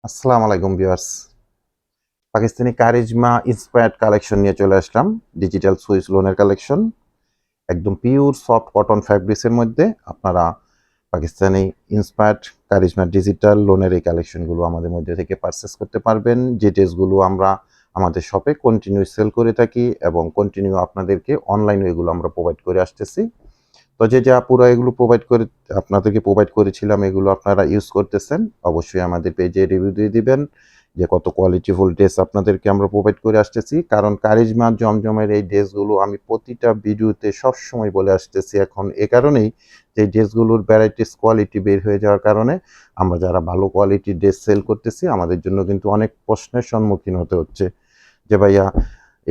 আসসালামু আলাইকুম viewers. Pakistani charisma inspired collection নিয়ে চলে আসলাম। ডিজিটাল সুইস লোনের কালেকশন। একদম পিওর সফট কটন ফ্যাব্রিক্সের মধ্যে আপনারা পাকিস্তানি ইন্সপায়ার্ড কারিজমা ডিজিটাল লোনের এই কালেকশনগুলো আমাদের মধ্যে থেকে পারচেস করতে পারবেন। যে ড্রেসগুলো আমরা আমাদের শপে কন্টিনিউ সেল করে থাকি এবং কন্টিনিউ আপনাদেরকে অনলাইনে এগুলো আমরা প্রোভাইড করে আসতেছি। তো যে আপুরা এগুলো আপনাদেরকে প্রোভাইড করেছিলাম এগুলো আপনারা ইউজ করতেছেন, অবশ্যই আমাদের পেজে রিভিউ দিয়ে দিবেন যে কত কোয়ালিটিফুল ড্রেস আপনাদেরকে আমরা প্রোভাইড করে আসতেছি। কারণ কারিজমা জমজমের এই ড্রেসগুলো আমি প্রতিটা ভিডিওতে সবসময় বলে আসতেছি এখন এ কারণেই যে ড্রেসগুলোর ভ্যারাইটিস কোয়ালিটি বের হয়ে যাওয়ার কারণে আমরা যারা ভালো কোয়ালিটির ড্রেস সেল করতেছি আমাদের জন্য কিন্তু অনেক প্রশ্নের সম্মুখীন হতে হচ্ছে যে ভাইয়া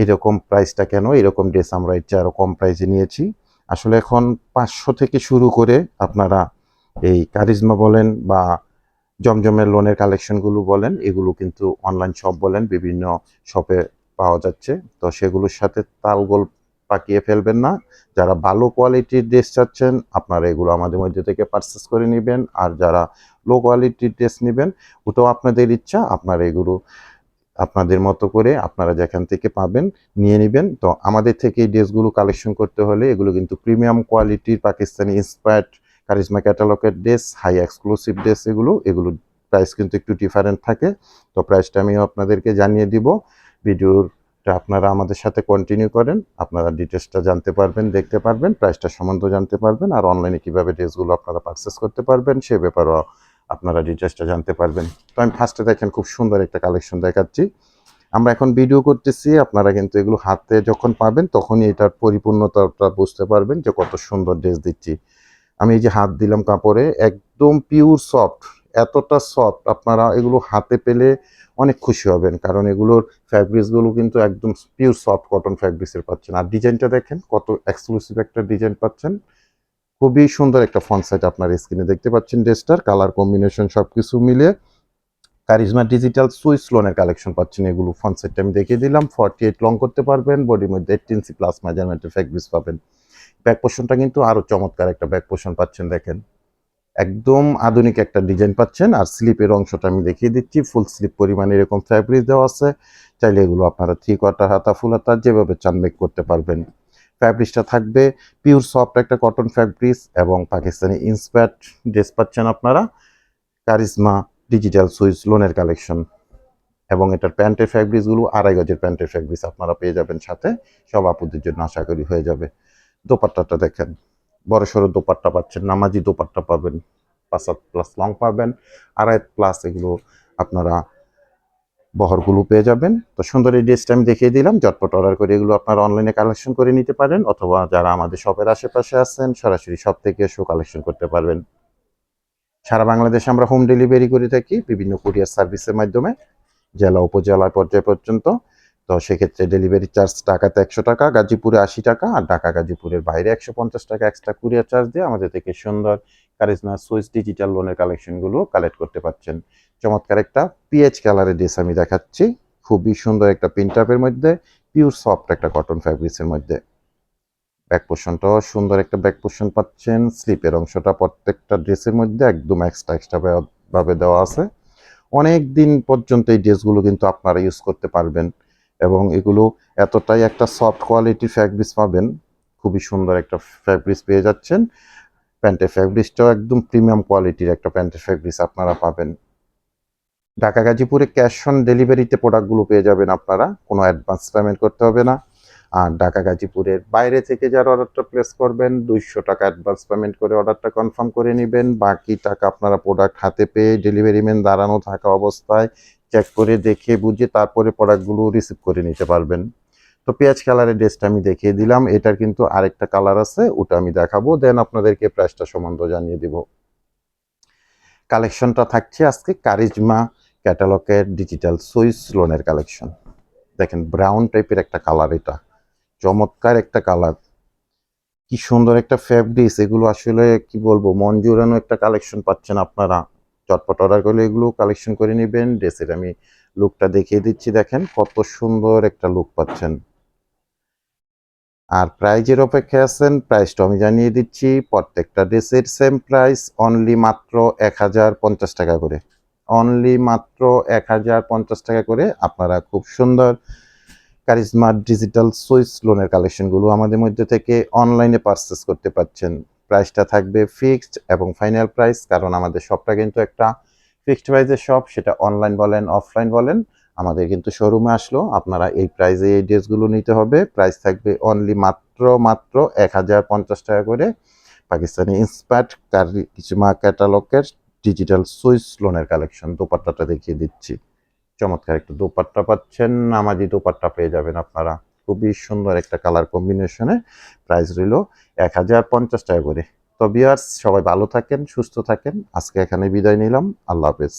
এরকম প্রাইসটা কেন, এরকম ড্রেস আমরা এর চেয়ে আরও কম প্রাইসে নিয়েছি। আসলে এখন 500 থেকে শুরু করে আপনারা এই কারিজমা বলেন বা জমজমের লোনের কালেকশনগুলো বলেন, এগুলো কিন্তু অনলাইন শপ বলেন বিভিন্ন শপে পাওয়া যাচ্ছে। তো সেগুলোর সাথে তালগোল পাকিয়ে ফেলবেন না। যারা ভালো কোয়ালিটির ড্রেস চাচ্ছেন আপনারা এগুলো আমাদের মধ্যে থেকে পারচেস করে নেবেন, আর যারা লো কোয়ালিটির ড্রেস নেবেন ওটাও আপনাদের ইচ্ছা, আপনারা এগুলো আপনাদের মতো করে আপনারা যেখান থেকে পাবেন নিয়ে নেবেন। তো আমাদের থেকে এই ড্রেসগুলো কালেকশন করতে হলে এগুলো কিন্তু প্রিমিয়াম কোয়ালিটির পাকিস্তানি ইন্সপায়ার্ড কারিজমা ক্যাটালগের ড্রেস, হাই এক্সক্লুসিভ ড্রেস। এগুলোর প্রাইস কিন্তু একটু ডিফারেন্ট থাকে। তো প্রাইসটা আমিও আপনাদেরকে জানিয়ে দিব। ভিডিওটা আপনারা আমাদের সাথে কন্টিনিউ করেন, আপনারা ডিটেলসটা জানতে পারবেন, দেখতে পারবেন, প্রাইসটা সম্বন্ধে জানতে পারবেন, আর অনলাইনে কীভাবে ড্রেসগুলো আপনারা পারচেস করতে পারবেন সে ব্যাপারেও আপনারা ডিটেলসটা জানতে পারবেন। তো আমি ফার্স্টে দেখেন খুব সুন্দর একটা কালেকশন দেখাচ্ছি। আমরা এখন ভিডিও করতেছি, আপনারা কিন্তু এগুলো হাতে যখন পাবেন তখনই এটার পরিপূর্ণতাটা বুঝতে পারবেন যে কত সুন্দর ড্রেস দিচ্ছি। আমি এই যে হাত দিলাম কাপড়ে, একদম পিওর সফট, এতটা সফট আপনারা এগুলো হাতে পেলে অনেক খুশি হবেন, কারণ এগুলোর ফ্যাব্রিক্সগুলো কিন্তু একদম পিওর সফট কটন ফ্যাব্রিক্সের পাচ্ছেন। আর ডিজাইনটা দেখেন কত এক্সক্লুসিভ একটা ডিজাইন পাচ্ছেন। খুবই সুন্দর একটা ফন্ট সাইজ আপনার স্ক্রিনে দেখতে পাচ্ছেন। ড্রেসটার কালার কম্বিনেশন সব কিছু মিলে কারিজমা ডিজিটাল সুইস লোনের কালেকশন পাচ্ছেন। এগুলো ফন্ট সেটটা আমি দেখিয়ে দিলাম। 48 লং করতে পারবেন, বডির মধ্যে 18 ইঞ্চি প্লাস মেজারমেন্টের ফ্যাব্রিক্স পাবেন। ব্যাক পোর্শনটা কিন্তু আরো চমৎকার একটা ব্যাক পোর্শন পাচ্ছেন, দেখেন একদম আধুনিক একটা ডিজাইন পাচ্ছেন। আর স্লিপের অংশটা আমি দেখিয়ে দিচ্ছি, ফুল স্লিপ পরিমাণে এরকম ফ্যাব্রিক্স দেওয়া আছে। চাইলে এগুলো আপনারা 3/4 হাতা, ফুল হাতা যেভাবে চান মেক করতে পারবেন। ফ্যাব্রিক্সটা থাকবে পিওর সফট একটা কটন ফ্যাব্রিক্স এবং পাকিস্তানি ইন্সপায়ার্ড ড্রেস পাচ্ছেন আপনারা কারিজমা ডিজিটাল সুইস লোনের কালেকশন। এবং এটার প্যান্টের ফ্যাব্রিক্সগুলো 2.5 গজের প্যান্টের ফ্যাব্রিক্স আপনারা পেয়ে যাবেন সাথে। সব আপুদের জন্য আশা করি হয়ে যাবে। দোপাট্টাটা দেখেন, বড় সড়ো দোপাট্টা পাচ্ছেন, নামাজি দোপাট্টা পাবেন, 5 প্লাস লং পাবেন, 2.5 প্লাস এগুলো আপনারা বহরগুলো পেয়ে যাবেন। তো সুন্দর এই ড্রেসটা আমি দেখিয়ে দিলাম, ঝটপট অর্ডার করে এগুলো আপনারা অনলাইনে কালেকশন করে নিতে পারেন, অথবা যারা আমাদের শপের আশেপাশে আছেন সরাসরি শপ থেকে এসেও কালেকশন করতে পারবেন। সারা বাংলাদেশে আমরা হোম ডেলিভারি করে থাকি বিভিন্ন কুরিয়ার সার্ভিসের মাধ্যমে, জেলা উপজেলা পর্যায় পর্যন্ত। তো সেক্ষেত্রে ডেলিভারি চার্জ ঢাকাতে 100 টাকা, গাজীপুরে 80 টাকা, আর ঢাকা গাজীপুরের বাইরে 150 টাকা এক্সট্রা কুরিয়ার চার্জ দিয়ে আমাদের থেকে সুন্দর কারিজমা সুইস ডিজিটাল লোনের কালেকশনগুলো কালেক্ট করতে পারছেন। চমৎকার একটা পিএইচ কালারের ড্রেস আমি দেখাচ্ছি, খুবই সুন্দর একটা প্রিন্টআপের মধ্যে, পিওর সফট একটা কটন ফ্যাব্রিক্সের মধ্যে। ব্যাক পোর্শনটাও সুন্দর একটা ব্যাক পোর্শন পাচ্ছেন। স্লিপের অংশটা প্রত্যেকটা ড্রেসের মধ্যে একদম এক্সট্রা ভাবে দেওয়া আছে। অনেক দিন পর্যন্ত এই ড্রেসগুলো কিন্তু আপনারা ইউজ করতে পারবেন, এবং এগুলো এতটাই একটা সফট কোয়ালিটির ফ্যাব্রিক্স পাবেন, খুবই সুন্দর একটা ফ্যাব্রিক্স পেয়ে যাচ্ছেন। প্যান্টের ফ্যাব্রিক্সটাও একদম প্রিমিয়াম কোয়ালিটির একটা প্যান্টের ফ্যাব্রিক্স আপনারা পাবেন। ঢাকা গাজীপুরে ক্যাশ অন ডেলিভারিতে প্রোডাক্টগুলো পেয়ে যাবেন আপনারা, কোনো অ্যাডভান্স পেমেন্ট করতে হবে না। আর ঢাকা গাজীপুরের বাইরে থেকে যারা অর্ডারটা প্লেস করবেন 200 টাকা অ্যাডভান্স পেমেন্ট করে অর্ডারটা কনফার্ম করে নেবেন। বাকি টাকা আপনারা প্রোডাক্ট হাতে পেয়ে ডেলিভারি ম্যান দাঁড়ানো থাকা অবস্থায় চেক করে দেখে বুঝে তারপরে প্রোডাক্টগুলো রিসিভ করে নিতে পারবেন। তো পেঁয়াজ কালারের ড্রেসটা আমি দেখিয়ে দিলাম, এটার কিন্তু আরেকটা কালার আছে, ওটা আমি দেখাবো, দেন আপনাদেরকে প্রাইসটা সম্বন্ধে জানিয়ে দিব। কালেকশনটা থাকছে আজকে কারিজমা ক্যাটালগের ডিজিটাল সুইস লোনের কালেকশন। দেখেন ব্রাউন টাইপের একটা কালার, এটা চমৎকার একটা কালার, কি সুন্দর একটা ফ্যাব্রিক্স। এগুলো আসলে কি বলবো, মন জুড়ানো একটা কালেকশন পাচ্ছেন আপনারা। চটপট অর্ডার করলে এগুলো কালেকশন করে নেবেন। ড্রেসের আমি লুকটা দেখিয়ে দিচ্ছি, দেখেন কত সুন্দর একটা লুক পাচ্ছেন। আর প্রাইজের অপেক্ষায় আছেন, প্রাইসটা আমি জানিয়ে দিচ্ছি। প্রত্যেকটা ড্রেসের সেম প্রাইস, অনলি মাত্র 1050 টাকা করে। অনলি মাত্র 1050 টাকা করে আপনারা খুব সুন্দর কারিজমা ডিজিটাল সুইস লোনের কালেকশনগুলো আমাদের মধ্যে থেকে অনলাইনে পারচেস করতে পারছেন। প্রাইসটা থাকবে ফিক্সড এবং ফাইনাল প্রাইস, কারণ আমাদের শপটা কিন্তু একটা ফিক্সড প্রাইসের শপ, সেটা অনলাইন বলেন অফলাইন বলেন আমাদের কিন্তু শোরুমে আসলো আপনারা এই প্রাইসে এই ড্রেসগুলো নিতে হবে। প্রাইস থাকবে অনলি মাত্র 1050 টাকা করে। পাকিস্তানি ইন্সপায়ার্ড কারিজমা ক্যাটালগের ডিজিটাল সুইস লোনের কালেকশন। দোপাট্টাটা দেখিয়ে দিচ্ছি, চমৎকার একটা দোপাট্টা পাচ্ছেন, নামাজি দোপাট্টা পেয়ে যাবেন আপনারা খুবই সুন্দর একটা কালার কম্বিনেশনে। প্রাইস রইল 1050 টাকা করে। তো ভিউয়ার্স, সবাই ভালো থাকেন, সুস্থ থাকেন, আজকে এখানে বিদায় নিলাম, আল্লাহ হাফেজ।